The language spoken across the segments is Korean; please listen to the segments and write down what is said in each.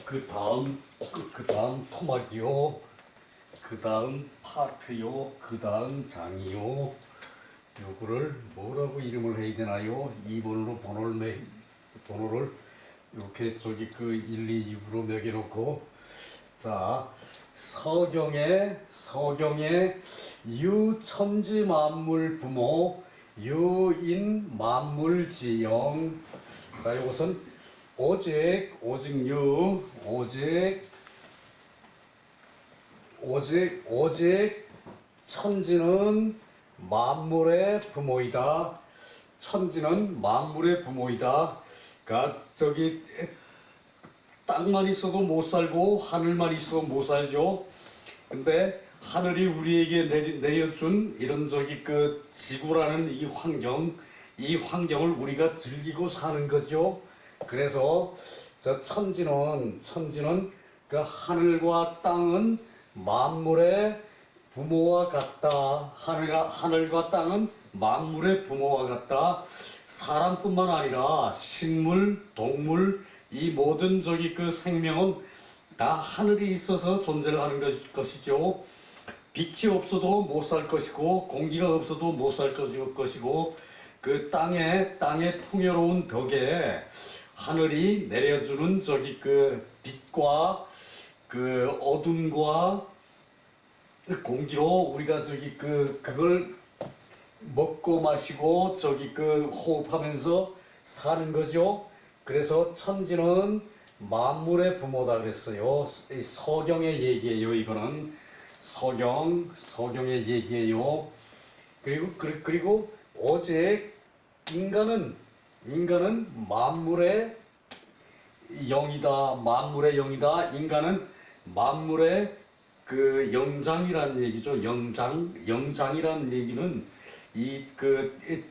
그 다음 토막이요. 그 다음 파트요. 그 다음 장이요. 요거를 뭐라고 이름을 해야 되나요? 2번으로 번호를 이렇게 저기 그 1, 2, 6으로 매겨놓고, 자, 서경에 유천지 만물 부모 유인 만물지영. 자, 이것은 오직 천지는 만물의 부모이다. 천지는 만물의 부모이다. 그러니까 저기 땅만 있어도 못 살고 하늘만 있어도 못 살죠. 근데 하늘이 우리에게 내려준 이런 저기 그 지구라는 이 환경을 우리가 즐기고 사는 거죠. 그래서 저 천지는 그 하늘과 땅은 만물의 부모와 같다. 하늘과 땅은 만물의 부모와 같다. 사람뿐만 아니라 식물, 동물, 이 모든 저기 그 생명은 다 하늘이 있어서 존재를 하는 것이죠. 빛이 없어도 못 살 것이고, 공기가 없어도 못 살 것이고, 그 땅의 풍요로운 덕에 하늘이 내려주는 저기 그 빛과 그 어둠과 공기로 우리가 저기 그걸 먹고 마시고 저기 그 호흡하면서 사는 거죠. 그래서 천지는 만물의 부모다 그랬어요. 이 서경의 얘기예요. 이거는 서경의 얘기예요. 그리고 오직 인간은 만물의 영이다. 인간은 만물의 그 영장이라는 얘기죠. 영장이라는 얘기는 이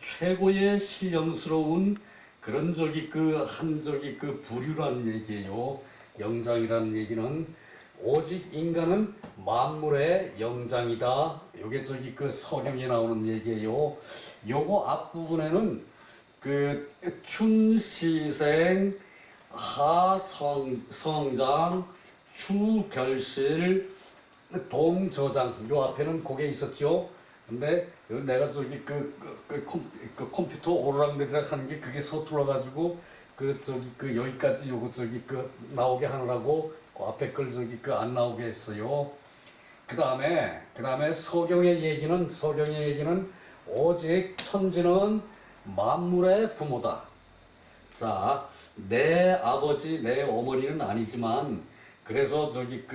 최고의 신령스러운 그런 저기 그 부류라는 얘기예요. 영장이라는 얘기는 오직 인간은 만물의 영장이다. 요게 저기 그 서경에 나오는 얘기예요. 요거 앞부분에는 그 춘시생 하성장 추결실 동저장 요 앞에는 그게 있었죠. 근데 내가 저기 컴퓨터 오르락내리락 하는 게 그게 서툴러 가지고 여기까지 요거 저기 나오게 하느라고 그 앞에 걸 저기 안 나오게 했어요. 그 다음에 서경의 얘기는 오직 천지는 만물의 부모다. 자, 내 아버지, 내 어머니는 아니지만, 그래서 저기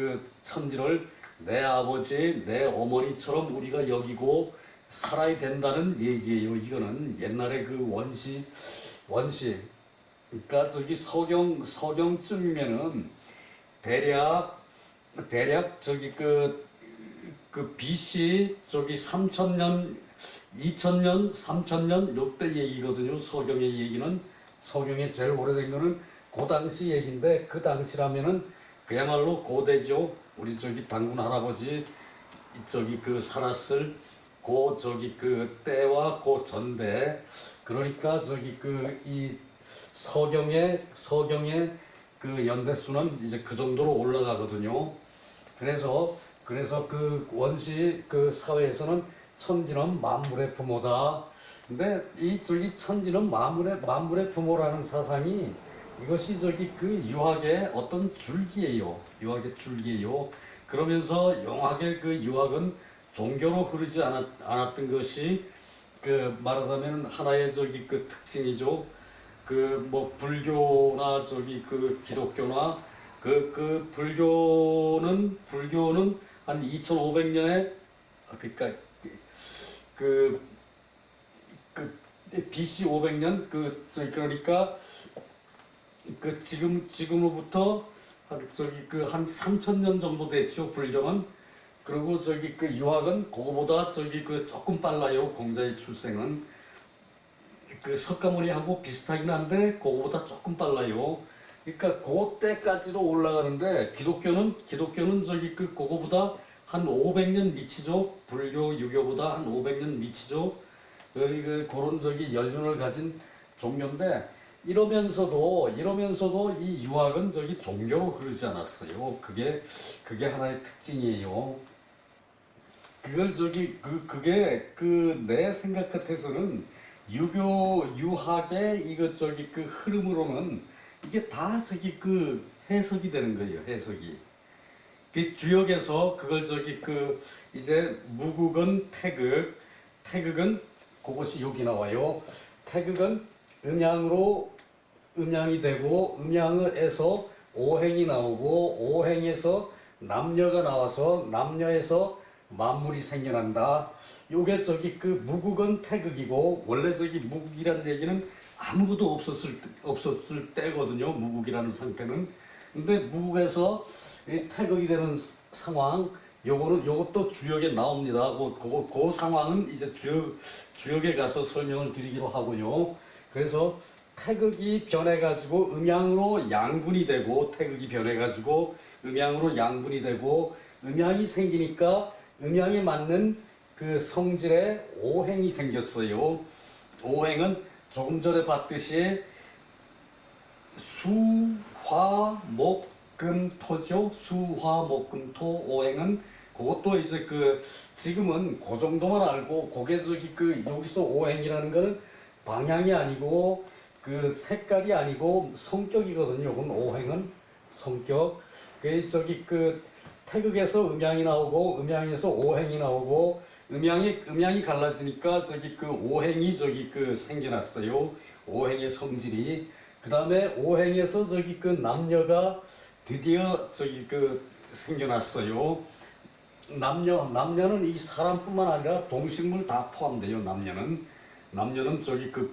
천지를 내 아버지, 내 어머니처럼 우리가 여기고 살아야 된다는 얘기예요. 이거는 옛날에 그 원시, 그러니까 저기 서경쯤이면은 대략 저기 BC 저기 3000년, 2000년, 3000년 요때 얘기거든요. 서경의 얘기는. 서경에 제일 오래된 거는 그 당시 얘기인데, 그 당시라면은 그야말로 고대죠. 우리 저기 당군 할아버지 저기 살았을 저기 때와 전대. 그러니까 저기 이 서경의 연대수는 이제 그 정도로 올라가거든요. 그래서 그 원시 사회에서는 천지는 만물의 부모다. 근데 이 저기 천지는 만물의 부모라는 사상이, 이것이 저기 유학의 어떤 줄기예요. 유학의 줄기예요. 그러면서 영학의 유학은 종교로 흐르지 않았던 것이 말하자면 하나의 저기 특징이죠. 뭐 불교나 저기 기독교나 불교는 한 2500년에 그러니까 BC 500년 그러니까 지금으로부터 한 3000년 정도 됐죠. 불교는. 그리고 저기 유학은 그거보다 저기 조금 빨라요. 공자의 출생은 석가모니하고 비슷하긴 한데 그거보다 조금 빨라요. 그러니까 그때까지로 올라가는데, 기독교는 저기 그거보다 한 500년 미치죠. 불교, 유교보다 한 500년 미치죠. 그런 저기 연륜을 가진 종교인데, 이러면서도 이 유학은 저기 종교로 흐르지 않았어요. 그게 하나의 특징이에요. 그걸 저기 그게 그 내 생각 같아서는 유교 유학의 이것 저기 그 흐름으로는 이게 다 저기 그 해석이 되는 거예요. 해석이. 그 주역에서 그걸 저기 그 이제 무국은 태극은 그것이 여기 나와요. 태극은 음양이 되고 음양에서 오행이 나오고 오행에서 남녀가 나와서 남녀에서 만물이 생겨난다. 요게 저기 그 무국은 태극이고 원래 저기 무국이라는 얘기는 아무것도 없었을 때거든요. 무국이라는 상태는. 근데 무국에서 이 태극이 되는 상황 요것도 주역에 나옵니다. 그 상황은 이제 주역에 가서 설명을 드리기로 하고요. 그래서 태극이 변해가지고 음양으로 양분이 되고 태극이 변해가지고 음양으로 양분이 되고 음양이 생기니까 음양에 맞는 그 성질의 오행이 생겼어요. 오행은 조금 전에 봤듯이 수, 화, 목, 금, 토죠. 수, 화, 목, 금, 토 오행은 그것도 이제 그 지금은 그 정도만 알고 그게 저기 그 여기서 오행이라는 거는 방향이 아니고 그 색깔이 아니고 성격이거든요. 그건 오행은 성격. 그 저기 그 태극에서 음양이 나오고 음양에서 오행이 나오고 음양이 갈라지니까 저기 그 오행이 저기 그 생겨났어요. 오행의 성질이. 그 다음에 오행에서 저기 그 남녀가 드디어 저기 그 생겨났어요. 남녀는 이 사람뿐만 아니라 동식물 다 포함돼요. 남녀는 저기 그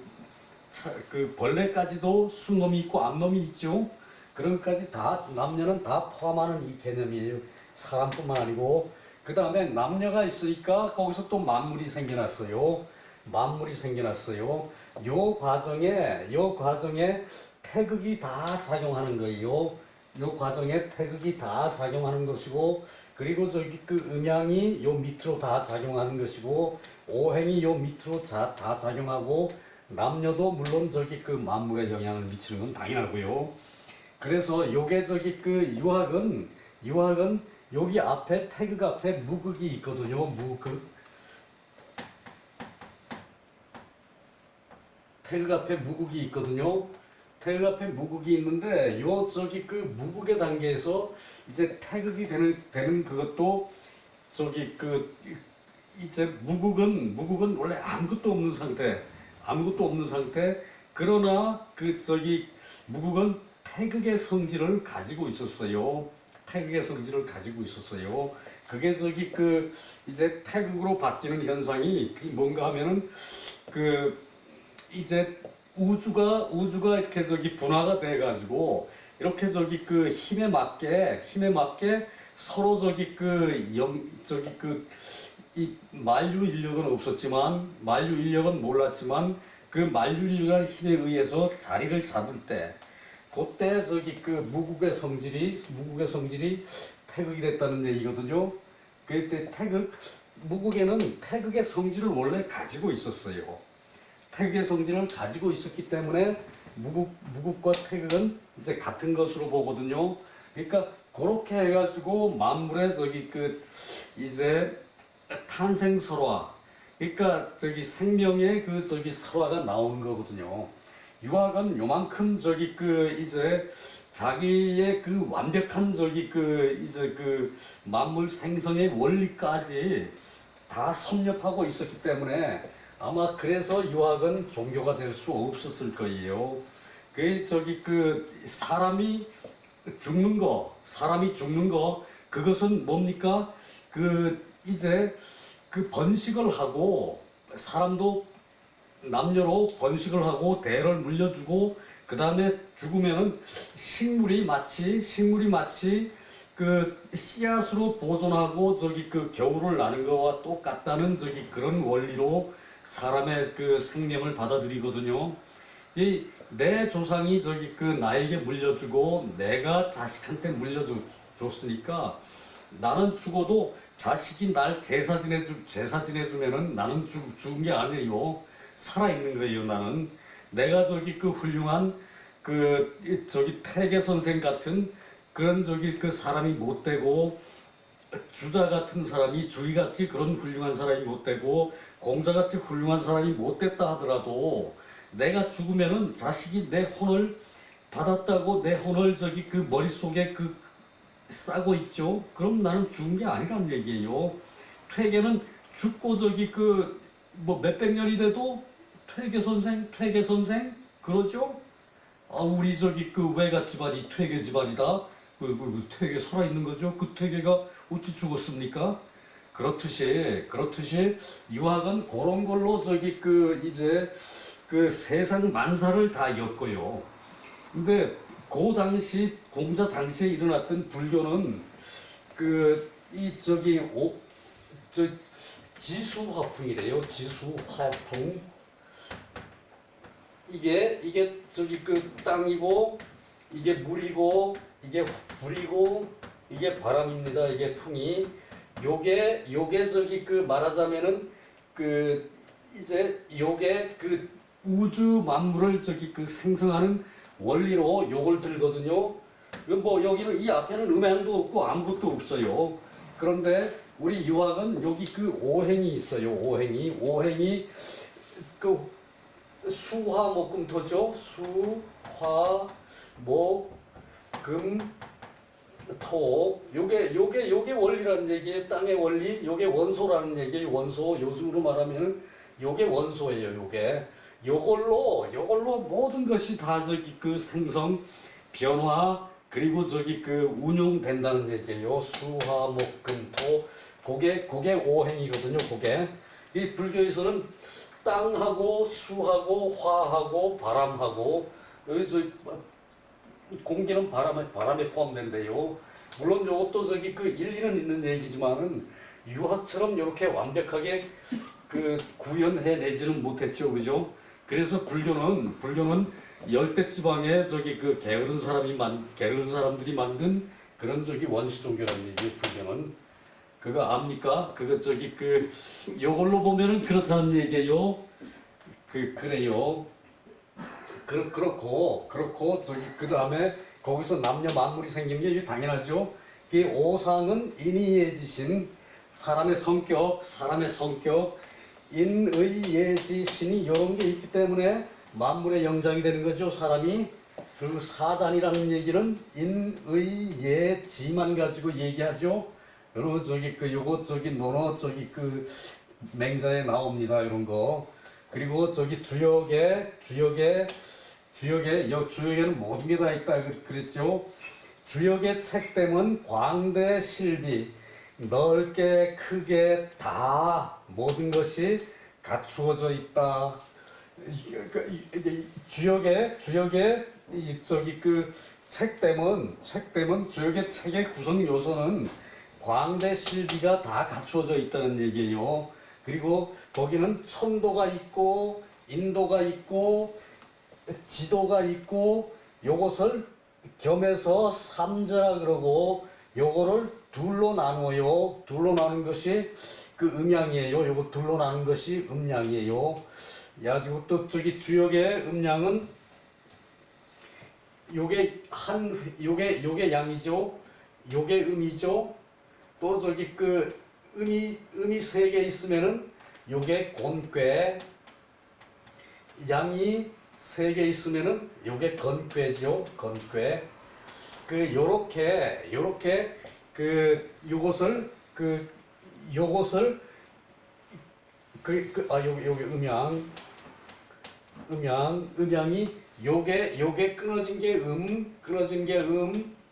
벌레까지도 순놈이 있고 암놈이 있죠. 그런 까지 다 남녀는 다 포함하는 이 개념이에요. 사람뿐만 아니고. 그 다음에 남녀가 있으니까 거기서 또 만물이 생겨났어요. 요 과정에 태극이 다 작용하는 거예요. 요 과정에 태극이 다 작용하는 것이고, 그리고 저기 그 음양이 요 밑으로 다 작용하는 것이고, 오행이 요 밑으로 다 작용하고, 남녀도 물론 저기 그 만물에 영향을 미치는 건 당연하고요. 그래서 요게 저기 그 유학은 여기 앞에 태극 앞에 무극이 있거든요. 태극 앞에 무극이 있거든요. 태극 앞에 무극이 있는데 요 저기 그 무극의 단계에서 이제 태극이 되는 그것도 저기 그 이제 무극은 원래 아무것도 없는 상태. 그러나 그 저기 무극은 태극의 성질을 가지고 있었어요. 그게 저기 그 이제 태극으로 바뀌는 현상이 뭔가 하면은 그 이제 우주가 이렇게 저기 분화가 돼 가지고 이렇게 저기 그 힘에 맞게 서로 저기 이 만류 인력은 몰랐지만 그 만류 인력의 힘에 의해서 자리를 잡을 때 그때 저기 그 무국의 성질이 태극이 됐다는 얘기거든요. 그때 무국에는 태극의 성질을 원래 가지고 있었어요. 태극의 성질을 가지고 있었기 때문에 무국과 태극은 이제 같은 것으로 보거든요. 그러니까 그렇게 해가지고 만물의 저기 그 이제 탄생설화, 그러니까 저기 생명의 그 저기 설화가 나오는 거거든요. 유학은 요만큼 저기 그 이제 자기의 그 완벽한 저기 그 이제 그 만물 생성의 원리까지 다 섭렵하고 있었기 때문에 아마 그래서 유학은 종교가 될 수 없었을 거예요. 그 저기 그 사람이 죽는 거 그것은 뭡니까? 그 이제 그 번식을 하고 사람도 남녀로 번식을 하고 대를 물려주고 그 다음에 죽으면은 식물이 마치 그 씨앗으로 보존하고 저기 그 겨울을 나는 거와 똑같다는 저기 그런 원리로 사람의 그 생명을 받아들이거든요. 내 조상이 저기 그 나에게 물려주고 내가 자식한테 물려줬으니까 나는 죽어도 자식이 날 제사 지내주면은 나는 죽은 게 아니에요. 살아있는 거예요, 나는. 내가 저기 그 훌륭한 저기 태계 선생 같은 그런 저기 그 사람이 못 되고 주자 같은 사람이 주의같이 그런 훌륭한 사람이 못 되고 공자같이 훌륭한 사람이 못 됐다 하더라도 내가 죽으면은 자식이 내 혼을 받았다고 내 혼을 저기 그 머릿속에 그 싸고 있죠. 그럼 나는 죽은 게 아니란 얘기예요. 퇴계는 죽고 저기 그 뭐 몇백 년이 돼도 퇴계 선생 그러죠. 아 우리 저기 그 외가 집안이 퇴계 집안이다. 퇴계 살아 있는 거죠. 그 퇴계가 어찌 죽었습니까? 그렇듯이 유학은 그런 걸로 저기 그 이제 그 세상 만사를 다 엮어요. 근데 그 당시 공자 당시에 일어났던 불교는 그 이 저기 저 지수화풍이래요. 지수화풍. 이게 저기 그 땅이고 이게 물이고 이게 불이고 이게 바람입니다. 이게 풍이 요게 저기 그 말하자면은 그 이제 요게 그 우주 만물을 저기 그 생성하는 원리로 요걸 들거든요. 뭐 여기는 이 앞에는 음양도 없고 아무것도 없어요. 그런데 우리 유학은 여기 그 오행이 있어요. 오행이 그 수화목금토죠. 수화목금 토. 요게 원리라는 얘기예요. 땅의 원리. 요게 원소라는 얘기예요. 원소. 요즘으로 말하면 요게 원소예요. 요걸로 모든 것이 다 저기 그 생성, 변화 그리고 저기 그 운용된다는 얘기예요. 수화목금토. 그게 오행이거든요. 이 불교에서는 땅하고 수하고 화하고 바람하고 여기 저 공기는 바람에 포함된대요. 물론 이것도 저기 그 일리는 있는 얘기지만은 유학처럼 이렇게 완벽하게 그 구현해내지는 못했죠, 그죠? 그래서 불교는 열대 지방에 저기 그 게으른 사람들이 만든 그런 저기 원시 종교라는 얘기예요. 불교는 그거 압니까? 그거 저기 그 요걸로 보면은 그렇다는 얘기예요. 그래요. 그렇고 저기 그 다음에 거기서 남녀 만물이 생긴 게 당연하죠. 이 오상은 인의예지신 사람의 성격, 인의예지신이 이런 게 있기 때문에 만물의 영장이 되는 거죠. 사람이. 그리고 사단이라는 얘기는 인의예지만 가지고 얘기하죠. 여러분 저기 그 요거 저기 논어 저기 그 맹자에 나옵니다. 이런 거. 그리고 저기 주역에는 모든 게 다 있다 그랬죠. 주역의 책됨은 광대 실비 넓게 크게 다 모든 것이 갖추어져 있다. 주역의 저기 그 책됨은 주역의 책의 구성 요소는 광대 실비가 다 갖추어져 있다는 얘기예요. 그리고 거기는 천도가 있고 인도가 있고 지도가 있고 요것을 겸해서 삼자라 그러고 요거를 둘로 나눠요. 둘로 나눈 것이 그 음양이에요. 요거 둘로 나눈 것이 음양이에요. 야지고 또 저기 주역의 음양은 요게 양이죠. 요게 음이죠. 또 저기 그 음이 세 개 있으면은 요게 곤괴, 양이 세 개 있으면은 요게 건괴죠. 건괴. 그 요렇게 그 요것을 요게 음양이 요게 끊어진 게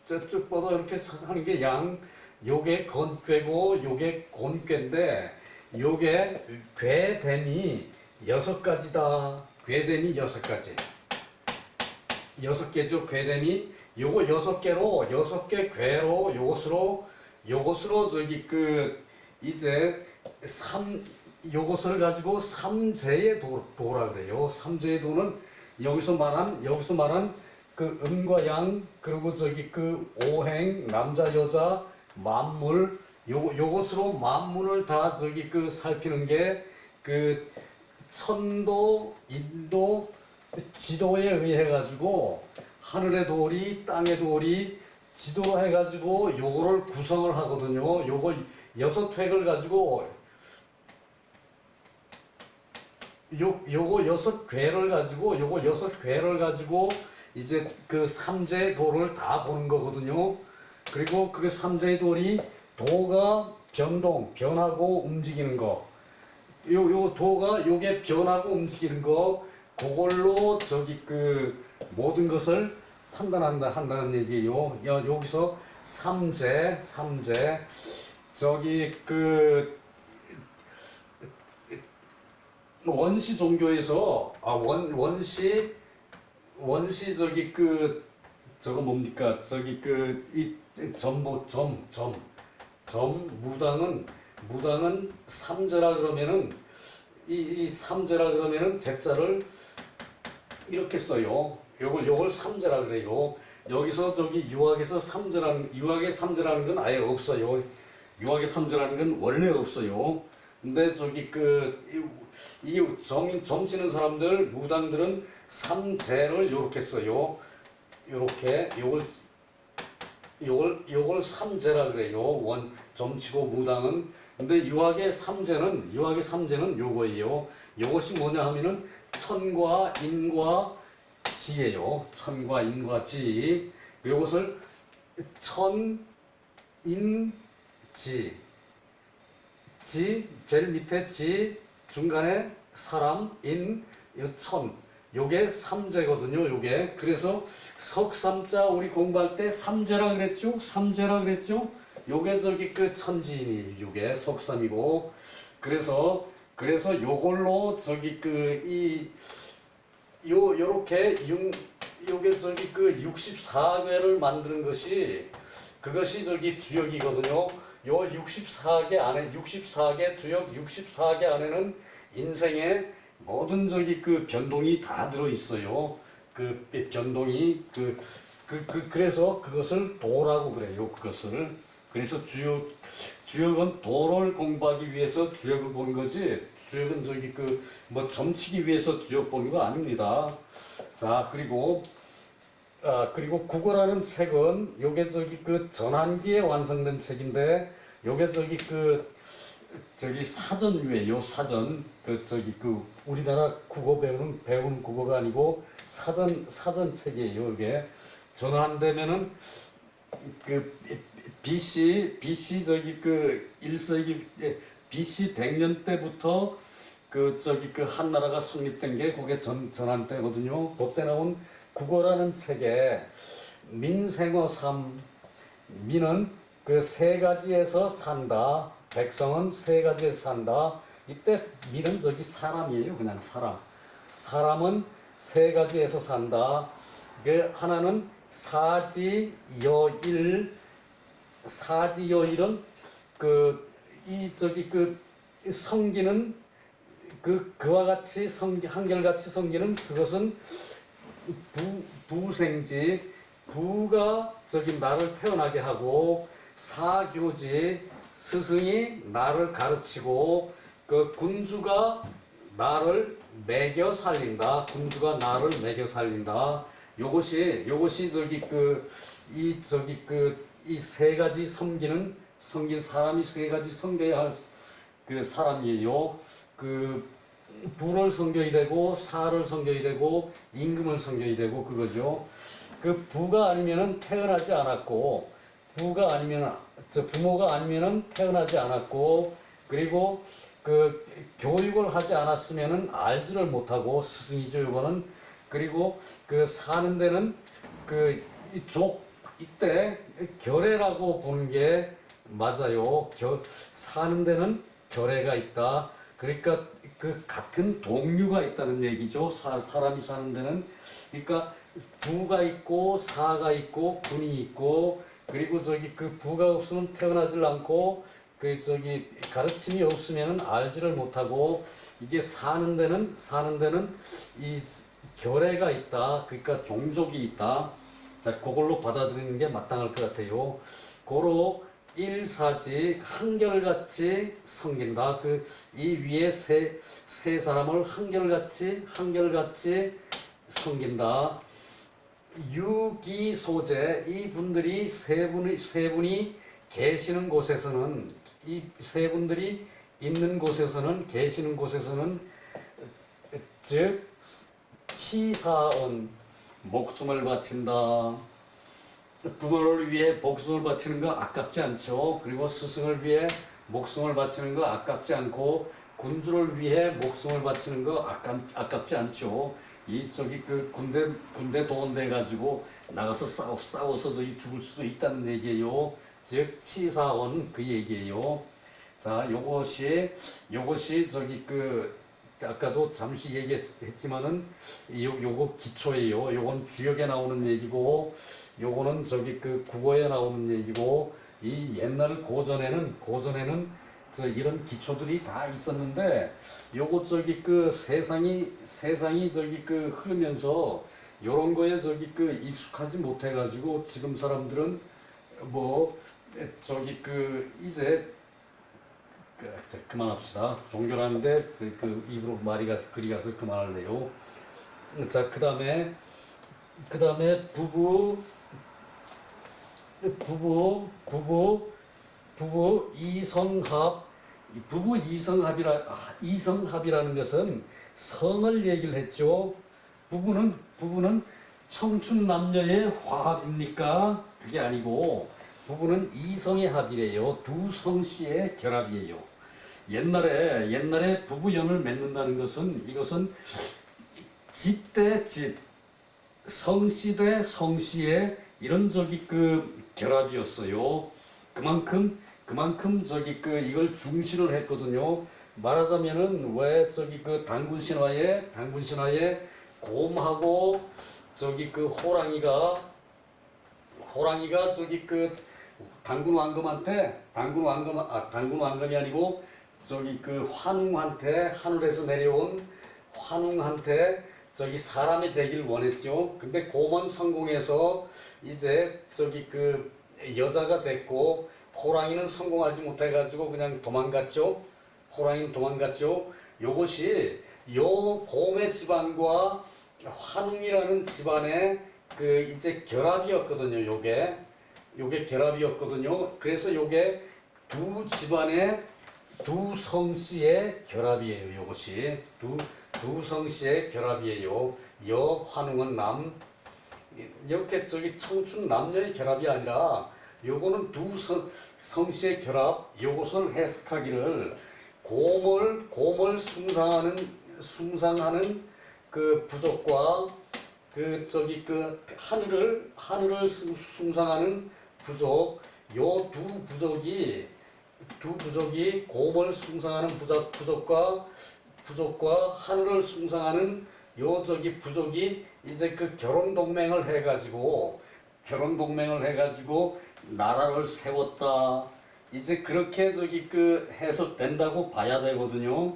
저쭉 뻗어 이렇게 하는 게 양. 요게 건괴고 요게 곤괴인데 요게 괴됨이 6가지다. 괴됨이 6가지. 6개죠. 괴됨이 요거 6개로 6개 괴로 요것으로 저기 그 이제 요것을 가지고 삼재의 도라 그래요. 삼재의 도는 여기서 말한 그 음과 양 그리고 저기 그 오행 남자 여자 만물 요것으로 만물을 다 저기 그 살피는 게 그 천도 인도 지도에 의해 가지고 하늘의 돌이 땅의 돌이 지도로 해 가지고 요거를 구성을 하거든요. 요거 6획을 가지고 요거 6궤를 가지고 요거 6궤를 가지고 이제 그 삼재의 도를 다 보는 거거든요. 그리고 그 삼재의 돌이 도가 변하고 움직이는 거. 요 도가 요게 변하고 움직이는 거, 그걸로 저기 그 모든 것을 한다는 얘기예요. 여기서 삼재 저기 그 원시 종교에서 원시 저기 그 저거 뭡니까 저기 그 이 전보 무당은 삼재라 그러면은 이 삼재라 그러면은 제자를 이렇게 써요. 요걸 삼재라 그래요. 여기서 저기 유학의 삼재라는 건 아예 없어요. 유학의 삼재라는 건 원래 없어요. 근데 저기 이 점 치는 사람들 무당들은 삼재를 요렇게 써요. 요렇게 요걸 삼재라 그래요. 점치고 무당은. 근데 유학의 삼재는 요거예요. 요것이 뭐냐 하면은 천과 인과 지예요. 천과 인과 지. 요것을 천, 인, 지. 제일 밑에 지, 중간에 사람, 인, 천. 요게 삼재거든요. 요게. 그래서 석삼자 우리 공부할 때 삼재라 그랬죠? 요게 저기 그 천지인이 요게 석삼이고. 그래서 요걸로 저기 요렇게 요게 저기 그 64궤를 만드는 것이 그것이 저기 주역이거든요. 요 64개 안에 64개 주역 64개 안에는 인생의 모든 저기 그 변동이 다 들어 있어요. 그 변동이 그래서 그것을 도라고 그래요. 그것을. 그래서 주역은 도를 공부하기 위해서 주역을 보는 거지. 주역은 저기 뭐 점치기 위해서 주역 보는 거 아닙니다. 자, 그리고 국어라는 책은 요게 저기 그 전환기에 완성된 책인데 요게 저기 사전류예요. 사전. 우리나라 국어 배우는 국어가 아니고 사전 책이에요. 이게 전환되면은 BC 저기 1세기 BC 100년 때부터 한나라가 성립된 게 그게 전환 때거든요. 그때 나온 국어라는 책에 민생어 3, 민은 세 가지에서 산다. 백성은 세 가지에서 산다. 이때 민은 저기 사람이에요. 그냥 사람. 사람은 세 가지에서 산다. 하나는 사지여일은 성기는 그와 같이 한결같이 성기는 그것은 부생지 부가 저기 나를 태어나게 하고 사교지 스승이 나를 가르치고 군주가 나를 먹여 살린다. 요것이 이 세 가지 섬긴 사람이 세 가지 섬겨야 할 사람이에요. 부를 섬겨야 되고 사를 섬겨야 되고 임금을 섬겨야 되고 그거죠. 부가 아니면은 태어나지 않았고 부모가 아니면은 태어나지 않았고 그리고 교육을 하지 않았으면은 알지를 못하고 스승이죠. 이거는. 그리고 사는 데는 이때 결례라고 보는 게 맞아요. 사는 데는 결례가 있다. 그러니까 같은 동류가 있다는 얘기죠. 사람이 사는 데는. 그러니까 부가 있고 사가 있고 군이 있고 그리고 부가 없으면 태어나질 않고 가르침이 없으면 알지를 못하고 이게 사는 데는 이 결례가 있다. 그러니까 종족이 있다. 자, 그걸로 받아들이는 게 마땅할 것 같아요. 고로 일사지 한결같이 섬긴다. 이 위에 세 사람을 한결같이 섬긴다. 유기소재 이분들이 세 분이 계시는 곳에서는 이 세 분들이 있는 곳에서는 계시는 곳에서는 즉 치사온 목숨을 바친다. 부모를 위해 목숨을 바치는 거 아깝지 않죠. 그리고 스승을 위해 목숨을 바치는 거 아깝지 않고 군주를 위해 목숨을 바치는 거 아깝지 않죠. 이 저기 그 군대 동원돼 가지고 나가서 싸워서 저기 죽을 수도 있다는 얘기예요. 즉 치사원 그 얘기예요. 자, 요것이 저기 그 아까도 잠시 얘기했지만은 요거 기초예요. 요건 주역에 나오는 얘기고 요거는 저기 그 국어에 나오는 얘기고 이 옛날 고전에는 저 이런 기초들이 다 있었는데 요거 저기 그 세상이 저기 그 흐르면서 요런 거에 저기 그 익숙하지 못해 가지고 지금 사람들은 뭐 저기 그 이제 그만합시다. 종교라는데 그 입으로 말이 가서 글이 가서 그만할래요. 자, 그다음에 부부 이성합. 부부 이성합이라는 것은 성을 얘기를 했죠. 부부는 청춘 남녀의 화합입니까? 그게 아니고 부부는 이성의 합이래요. 두 성씨의 결합이에요. 옛날에 부부연을 맺는다는 것은 이것은 집 대 집, 성씨 대 성씨의 이런 저기 그 결합이었어요. 그만큼 저기 그 이걸 중시를 했거든요. 말하자면은 왜 저기 그 당군 신화에 곰하고 저기 그 호랑이가 저기 그 당군 왕금이 아니고 저기 그 환웅한테 하늘에서 내려온 환웅한테 저기 사람이 되길 원했죠. 근데 곰은 성공해서 이제 저기 그 여자가 됐고 호랑이는 성공하지 못해가지고 그냥 도망갔죠. 요것이 요 곰의 집안과 환웅이라는 집안의 그 이제 결합이었거든요. 요게 결합이었거든요. 그래서 요게 두 집안의 두 성씨의 결합이에요. 요것이 두 성씨의 결합이에요. 여 환웅은 남 이렇게 저기 청춘 남녀의 결합이 아니라 요거는 두 성씨의 결합. 요것을 해석하기를 곰을 숭상하는 그 부족과 그 저기 그 하늘을 숭상하는 부족. 요 두 부족이 곰을 숭상하는 부족과 하늘을 숭상하는 요 저기 부족이 이제 그 결혼 동맹을 해가지고 나라를 세웠다. 이제 그렇게 저기 그 해석된다고 봐야 되거든요.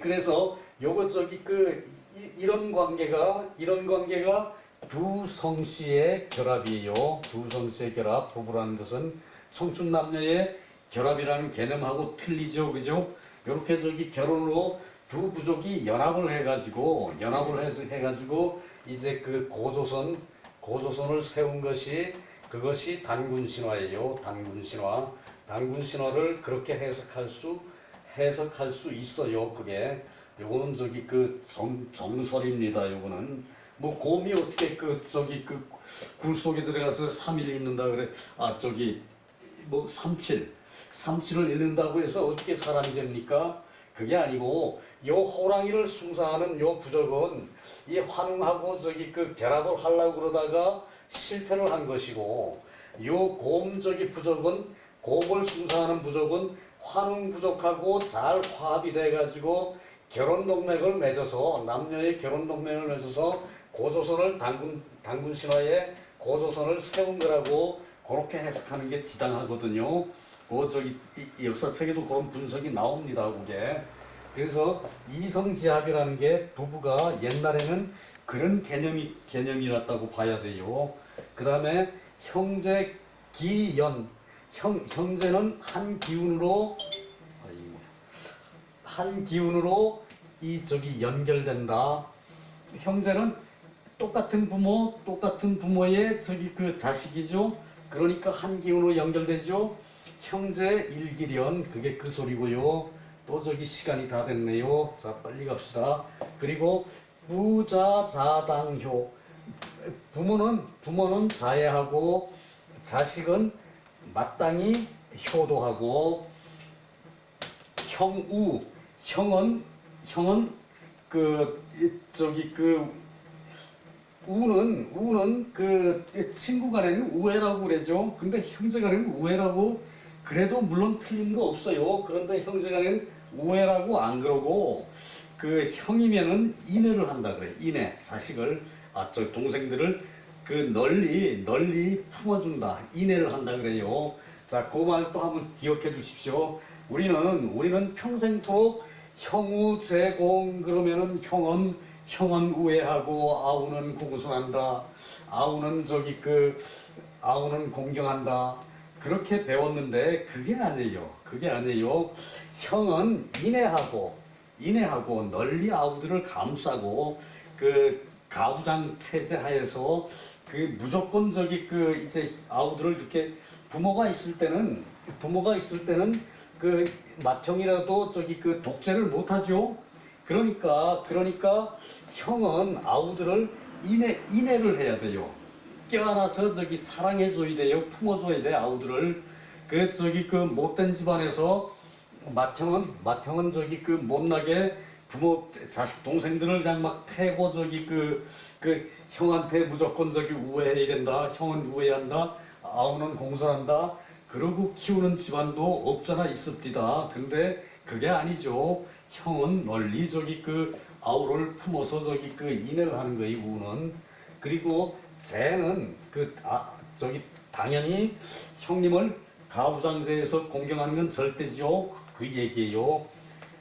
그래서 요거 저기 그 이런 관계가 두 성씨의 결합이에요. 두 성씨의 결합. 부부라는 것은 청춘 남녀의 결합이라는 개념하고 틀리죠, 그죠? 이렇게 저기 결혼으로 두 부족이 연합을 해가지고 이제 그 고조선을 세운 것이 그것이 단군 신화예요. 단군 신화를 그렇게 해석할 수 있어요. 그게 요거는 저기 그 정설입니다. 요거는 뭐 곰이 어떻게 그 저기 그 굴 속에 들어가서 3일 있는다 그래. 아 저기 뭐 삼칠을 잃는다고 해서 어떻게 사람이 됩니까? 그게 아니고 요 호랑이를 숭상하는 요 부족은 이 환웅하고 저기 그 결합을 하려고 그러다가 실패를 한 것이고 요 곰저기 부족은 곰을 숭상하는 부족은 환웅 부족하고 잘 화합이 돼 가지고 결혼 동맹을 맺어서 남녀의 결혼 동맹을 맺어서 고조선을 단군 신화에 고조선을 세운 거라고 그렇게 해석하는 게 지당하거든요. 저기 역사책에도 그런 분석이 나옵니다. 그게. 그래서 이성지합이라는 게 부부가 옛날에는 그런 개념이었다고 봐야 돼요. 그 다음에 형제 기연. 형제는 한 기운으로 이 저기 연결된다. 형제는 똑같은 부모의 저기 그 자식이죠. 그러니까 한 기운으로 연결되죠. 형제 일기련, 그게 그 소리고요. 또 저기 시간이 다 됐네요. 자, 빨리 갑시다. 그리고 부자자당효. 부모는 자애하고 자식은 마땅히 효도하고, 형은 그 저기 그 우는 그 친구 간에는 우애라고 그러죠. 근데 형제 간에는 우애라고 그래도 물론 틀린 거 없어요. 그런데 형제 간에는 우애라고 안 그러고, 그 형이면은 인애를 한다 그래. 인애, 자식을, 저 동생들을 그 널리 품어준다. 인애를 한다 그래요. 자, 그 말 또 한번 기억해 두십시오. 우리는 평생토록 형우 제공 그러면은 형은 우애하고 아우는 공손한다. 아우는 공경한다. 그렇게 배웠는데 그게 아니에요. 형은 인애하고 널리 아우들을 감싸고, 그 가부장 체제 하에서 그 무조건 이제 아우들을 이렇게, 부모가 있을 때는 그 맏형이라도 그 독재를 못하죠. 그러니까 형은 아우들을 인애를 해야 돼요. 껴안아서 사랑해줘야 돼요. 품어줘야 돼, 아우들을. 그 못된 집안에서 맏형은 그 못나게 부모 자식 동생들을 그냥 막 패고 그 형한테 무조건 우애해야 된다. 형은 우애한다. 아우는 공손한다. 그러고 키우는 집안도 없잖아 있습니다. 근데 그게 아니죠. 형은 널리 그 아우를 품어서 그 인애를 하는 거예요. 우는. 그리고 쟤는 당연히 형님을 가부장제에서 공경하는 건 절대죠. 그 얘기예요.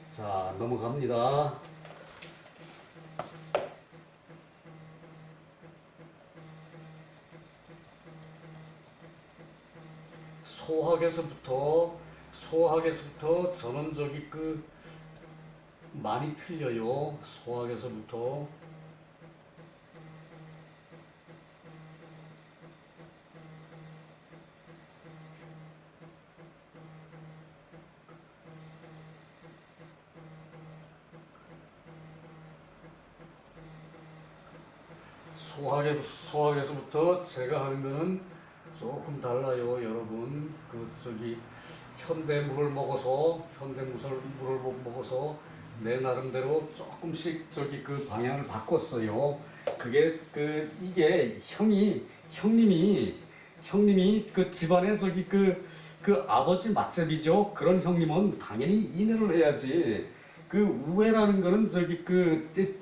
자, 넘어갑니다. 소학에서부터 저는 많이 틀려요. 소학에서부터. 소학에서부터 제가 하는 거는 조금 달라요, 여러분. 현대물을 먹어서 내 나름대로 조금씩 그 방향을 바꿨어요. 이게 형님이 그 집안에 그 아버지 맛집이죠. 그런 형님은 당연히 인애를 해야지. 그 우애라는 거는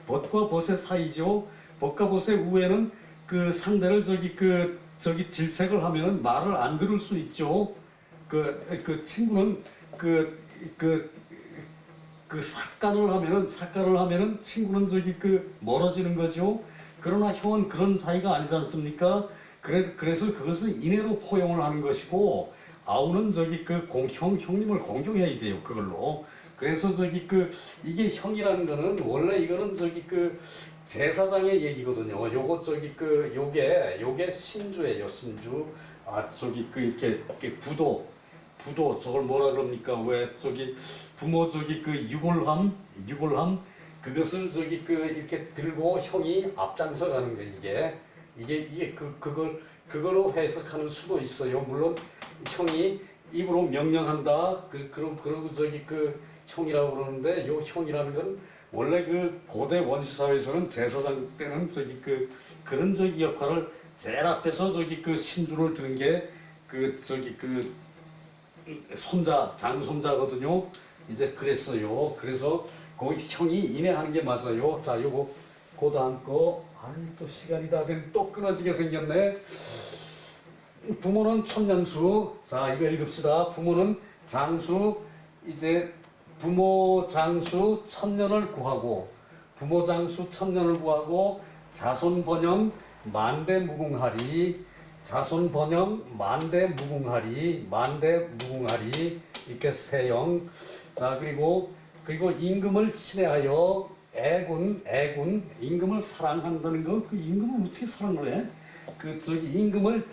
벗과 벗의 사이죠. 벗과 벗의 우애는 그 상대를 질책을 하면은 말을 안 들을 수 있죠. 그 친구는 삭간을 하면은 친구는 멀어지는 거죠. 그러나 형은 그런 사이가 아니지 않습니까? 그래서 그것을 인애로 포용을 하는 것이고, 아우는 형님을 공경해야 돼요, 그걸로. 그래서 이게 형이라는 거는, 원래 이거는 제사장의 얘기거든요. 요게 신주예요, 신주. 이렇게 부도 저걸 뭐라 그럽니까? 왜 부모 유골함 그것을 이렇게 들고 형이 앞장서 가는 거예요. 이게 그거로 해석하는 수도 있어요. 물론 형이 입으로 명령한다. 그러고 형이라고 그러는데, 요 형이라는 건 원래 고대 원시 사회에서는 제사장 때는 그런 역할을 제일 앞에서 신주를 드는 게 장손자거든요. 이제 그랬어요. 그래서 형이 인애하는 게 맞아요. 자, 그 다음 거. 또 시간이 다 된, 또 끊어지게 생겼네. 부모는 천년수. 자, 이거 읽읍시다. 부모는 장수, 이제 부모 장수 천년을 구하고, 자손 번영 만대 무궁하리. 이렇게 세영. 자, 그리고 임금을 친애하여 애군 임금을 사랑한다는 거 그 임금을 어떻게 사랑을 해? 그 저기 임금을